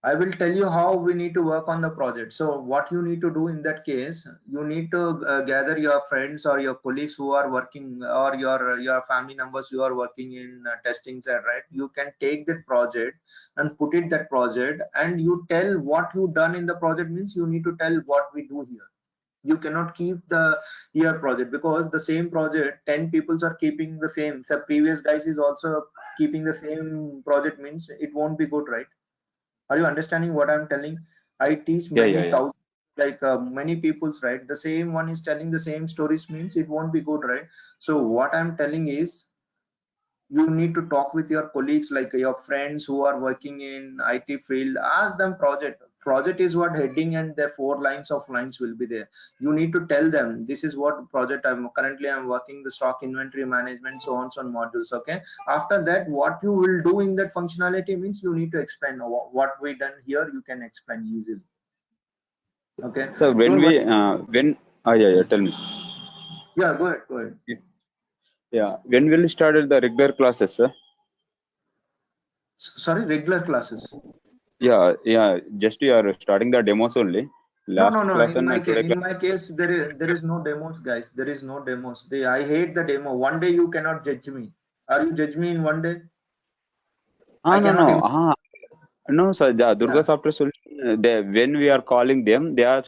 I will tell you how we need to work on the project. So what you need to do in that case, you need to gather your friends or your colleagues who are working, or your family members who are working in testing side, right? You can take that project and put it that project, and you tell what you done in the project. Means you need to tell what we do here. You cannot keep the year project, because the same project 10 people are keeping the same. So previous guys is also keeping the same project, means it won't be good, right? Are you understanding what I'm telling? I teach many thousands, like many people's, right? The same one is telling the same stories, means it won't be good, right? So what I'm telling is, you need to talk with your colleagues, like your friends who are working in IT field. Ask them project is what heading, and their 4 lines of lines will be there. You need to tell them, this is what project I'm working, the stock inventory management, so on modules. Okay, after that, what you will do in that functionality, means you need to explain what we done here. You can explain easily. Okay, so when tell me. Yeah, go ahead. Yeah, when will you start the regular classes, sir? Sorry, regular classes? Yeah, just you are starting the demos only. No. Class In my class. case, there is no demos, guys. There is no demos. I hate the demo. One day you cannot judge me. Are you judge me in one day? I cannot. No, sir. Durga Yeah. software solution when we are calling them, they are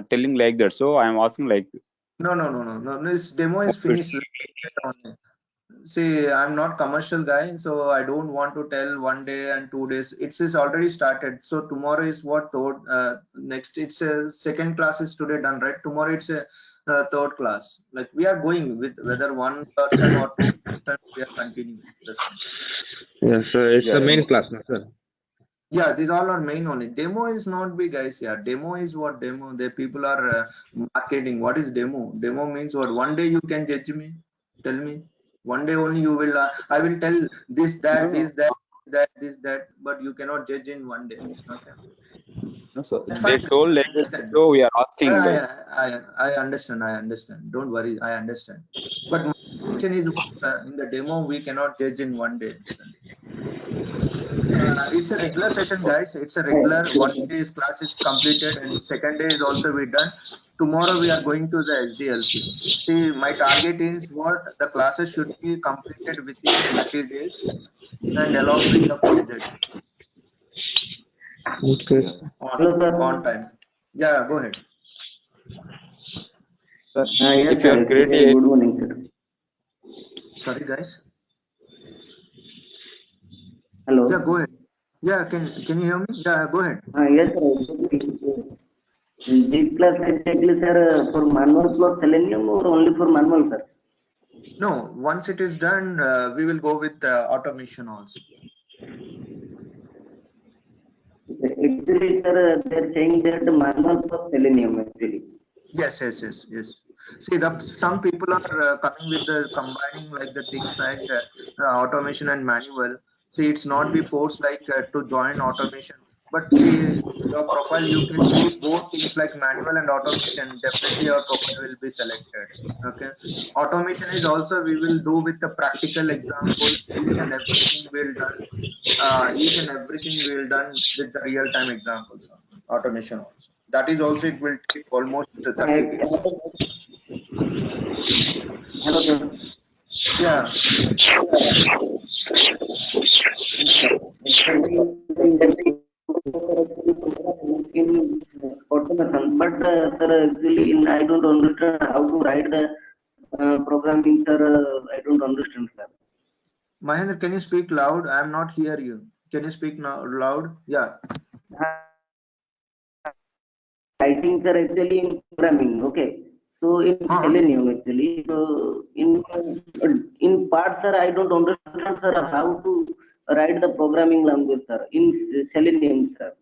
telling like that. So I am asking like, No. This demo is finished. See, I'm not commercial guy, so I don't want to tell 1 day and 2 days. It's already started. So tomorrow is what third. Next, it's a second class is today done, right? Tomorrow it's a third class. Like we are going with whether one person or two person, we are continuing the same. Yes, sir. It's yeah, the yeah. main class, no, sir. Yeah, these all are main only. Demo is not big, guys. Yeah, demo is what demo. The people are marketing. What is demo? Demo means what? 1 day you can judge me. Tell me. 1 day only you will. I will tell this, that, this, that, this, that. But you cannot judge in 1 day. Okay, No, so that's they fine. told I like that. understand. So we are asking like, I understand. I understand. Don't worry. I understand. But my question is, in the demo we cannot judge in 1 day. It's a regular session, guys. It's a regular 1 day class is completed and second day is also we done. Tomorrow we are going to the SDLC. See, my target is what the classes should be completed within 30 days and along with the project Okay. yeah. Hello, sir. on time. Yeah, go ahead. Sir, Yes, if you sir. are Actually, creating, good morning, sir. Sorry, guys. Hello. Yeah, go ahead. Yeah, can you hear me? Yeah, go ahead. Yes, sir. This class exactly, sir, for manual plus Selenium or only for manual, sir? No, once it is done, we will go with automation also. Actually, sir, they're saying that manual plus Selenium, actually. Yes. See, some people are coming with the combining like the things like automation and manual. See, it's not be forced like to join automation. But see, your profile you can do both things like manual and automation. Definitely, your profile will be selected. Okay. Automation is also we will do with the practical examples. Each and everything will done. Each and everything will done with the real time examples. Automation also. That is also it will take almost 30 days. Hello, sir. Yeah. In automation, but sir, actually, I don't understand how to write the programming, sir. I don't understand, sir. Mahendra, can you speak loud? I am not hear you. Can you speak now loud? Yeah. Writing, sir, actually in programming, okay. So in Huh? Selenium, actually, so in part, sir, I don't understand, sir, how to write the programming language, sir, in Selenium, sir.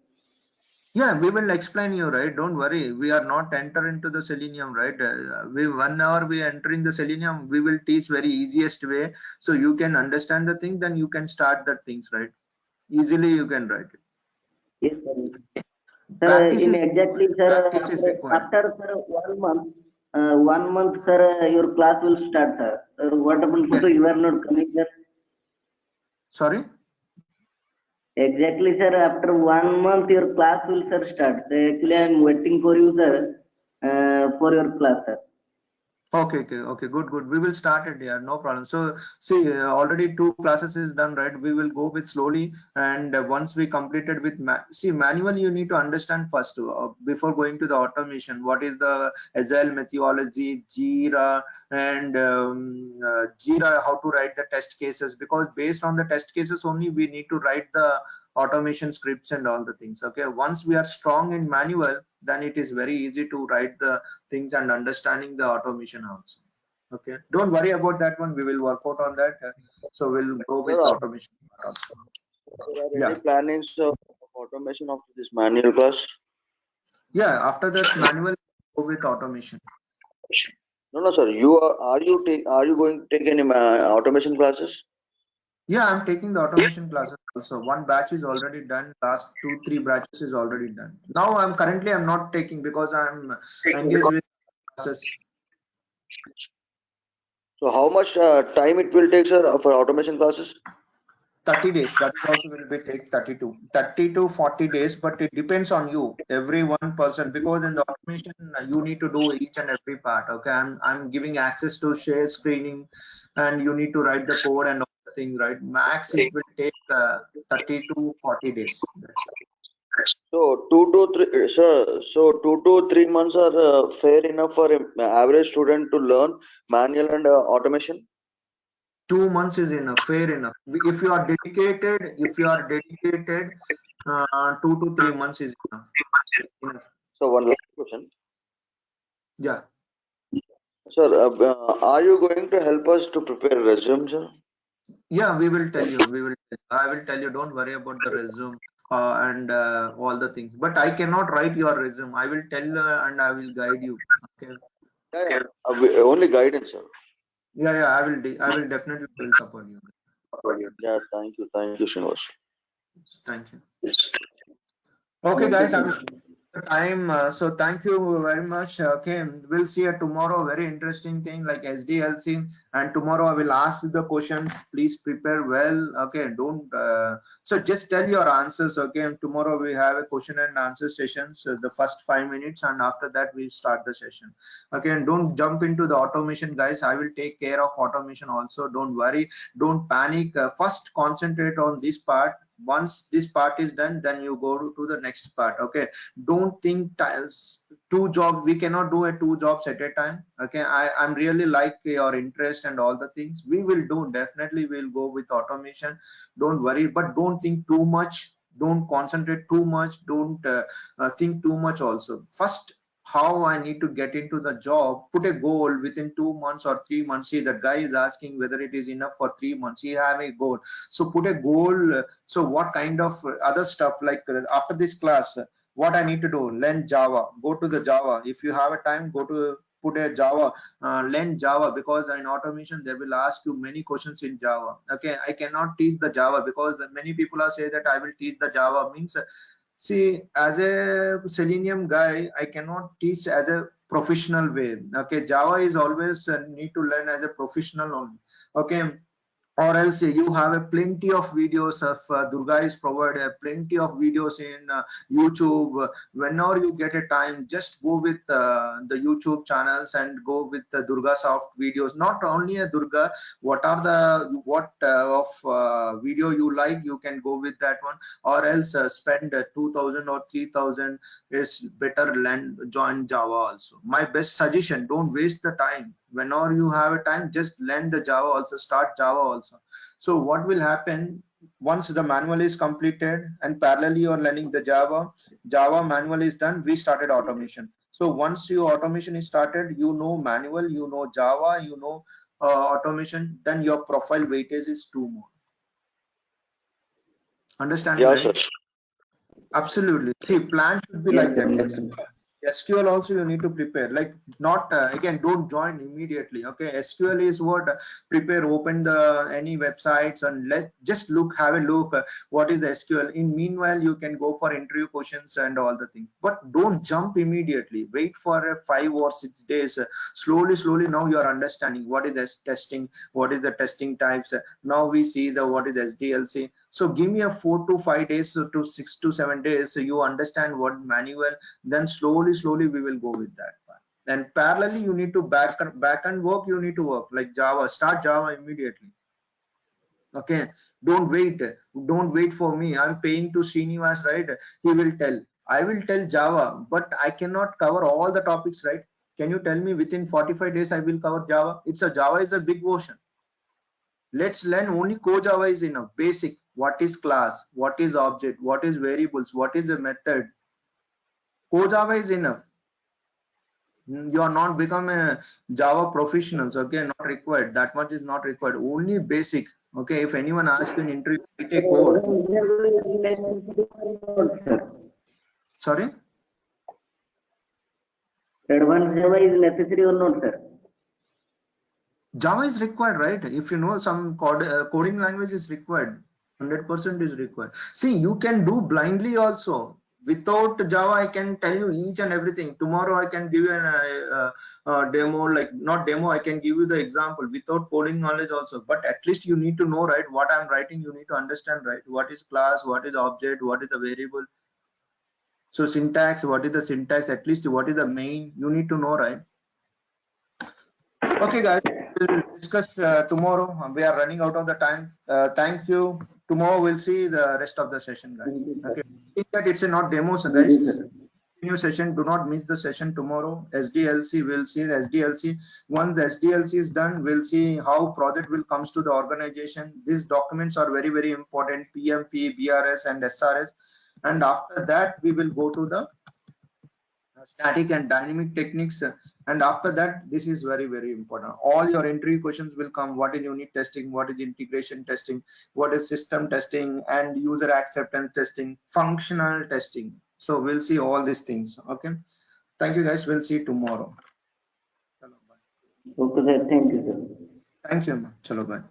Yeah, we will explain you, right? Don't worry. We are not enter into the Selenium, right? We 1 hour we enter in the Selenium. We will teach very easiest way, so you can understand the thing. Then you can start the things, right? Easily you can write it. Yes, sir. Sir, Practice in is exactly, required. sir, Practice is required. after sir, 1 month, 1 month, sir, your class will start, sir. Sir, what happens, Yes. sir, you are not coming, sir? Sorry. Exactly, sir. After 1 month, your class will, sir, start. So, actually, I am waiting for you, sir, for your class, sir. Okay. Good. We will start it. Yeah, no problem. So, see, already 2 classes is done, right? We will go with slowly, and once we completed with manual, you need to understand first before going to the automation. What is the agile methodology, Jira, and Jira? How to write the test cases? Because based on the test cases only, we need to write the automation scripts and all the things. Okay. Once we are strong in manual, then it is very easy to write the things and understanding the automation also. Okay, don't worry about that one. We will work out on that. So we'll go with Sir, automation part also. there are Yeah, any plannings of automation of this manual class? yeah. After that, manual go with automation. No, sir. Are you going to take any automation classes? Yeah, I'm taking the automation classes also. One batch is already done. Last 2, 3 batches is already done. Now I'm not taking because I'm engaged with classes. So how much time it will take, sir, for automation classes? 30 days. That also will be take 30 to 40 days, but it depends on you, every one person, because in the automation you need to do each and every part. Okay, I'm giving access to share screening, and you need to write the code and all the thing, right? Max it will take 30 to 40 days. That's it. So 2 to 3, sir. So 2 to 3 months are fair enough for an average student to learn manual and automation. 2 months is enough, fair enough. If you are dedicated, 2 to 3 months is enough. Enough. So one last question, Yeah. sir. Are you going to help us to prepare a resume, sir? Yeah, we will tell you. I will tell you. Don't worry about the resume and all the things. But I cannot write your resume. I will tell and I will guide you. Okay. Yeah, yeah. Only guidance, sir. Yeah, yeah. I will definitely will support you. Yeah, thank you, Srinivas. Thank you. Okay, guys. Time. So thank you very much. Okay, we'll see you tomorrow. Very interesting thing like SDLC, and tomorrow I will ask you the question. Please prepare well. Okay, don't. So just tell your answers. Okay, and tomorrow we have a question and answer session. So the first 5 minutes, and after that we start the session. Okay, and don't jump into the automation, guys. I will take care of automation also. Don't worry. Don't panic. First concentrate on this part. Once this part is done, then you go to the next part. Okay, don't think two jobs. We cannot do a two jobs at a time. Okay, I'm really like your interest and all the things we will do. Definitely we'll go with automation. Don't worry, but don't think too much. Don't concentrate too much. Don't think too much also. First, how I need to get into the job, put a goal within 2 months or 3 months. See, that guy is asking whether it is enough for 3 months. He have a goal, so put a goal. So what kind of other stuff, like after this class, what I need to do? Learn Java. Go to the Java. If you have a time, go to put a Java, learn Java, because in automation they will ask you many questions in Java. Okay, I cannot teach the Java because many people are say that I will teach the Java means. See, as a Selenium guy, I cannot teach as a professional way. Okay, Java is always need to learn as a professional only. Okay, or else you have a plenty of videos of Durga is provided plenty of videos in YouTube. Whenever you get a time, just go with the YouTube channels and go with the Durga soft videos. Not only a Durga, what are the of video you like, you can go with that one. Or else spend 2,000 or 3,000 is better. Learn, join Java also. My best suggestion, don't waste the time. Whenever you have a time, just learn the Java also, start Java also. So what will happen once the manual is completed and parallelly you are learning the Java manual is done, we started automation. So once your automation is started, you know manual, you know Java, you know automation, then your profile weightage is 2 more. Understanding, Yeah, right? sir. Absolutely. See, plan should be Yes, like sir. that. Yes, sir. SQL also you need to prepare, like not again, don't join immediately. Okay, SQL is what prepare, open the any websites and let just look, have a look what is the SQL. In meanwhile, you can go for interview questions and all the things, but don't jump immediately. Wait for 5 or 6 days. Slowly now you are understanding what is this testing, what is the testing types. Now we see the what is SDLC. So give me a 4 to 5 days to 6 to 7 days, so you understand what manual. Then slowly we will go with that part. And parallelly you need to back and work, you need to work like Java. Start Java immediately. Okay, don't wait for me. I'm paying to Srinivas, right? He will tell, I will tell Java, but I cannot cover all the topics, right? Can you tell me within 45 days I will cover Java? Java is a big ocean. Let's learn only CoreJava is enough. Basic, what is class, what is object, what is variables, what is a method. CoreJava is enough. You are not become a Java professionals. Okay, not required. That much is not required. Only basic. Okay, if anyone asks you in interview, write a code. Sorry, Advanced Java is necessary or not, sir? Java is required, right? If you know some coding language is required. 100% is required. See, you can do blindly also. Without Java, I can tell you each and everything. Tomorrow, I can give you a demo, like not demo, I can give you the example without coding knowledge also. But at least you need to know, right? What I'm writing, you need to understand, right? What is class, what is object, what is the variable. So syntax, what is the syntax? At least what is the main, you need to know, right? Okay, guys, we'll discuss tomorrow. We are running out of the time. Thank you. tomorrow we'll see the rest of the session, guys. Thank you, sir. Okay, think that it's a not demo, so Thank guys. you, sir. New session, do not miss the session tomorrow. SDLC, we'll see the SDLC. Once the SDLC is done, we'll see how project will comes to the organization. These documents are very, very important: PMP, BRS, and SRS. And after that, we will go to the static and dynamic techniques. And after that, this is very, very important. All your interview questions will come: what is unit testing, what is integration testing, what is system testing, and user acceptance testing, functional testing. So we'll see all these things. Okay, thank you, guys. We'll see you tomorrow. Chalo, bye. Okay, sir. Thank you, sir. Thank you. Chalo, bye.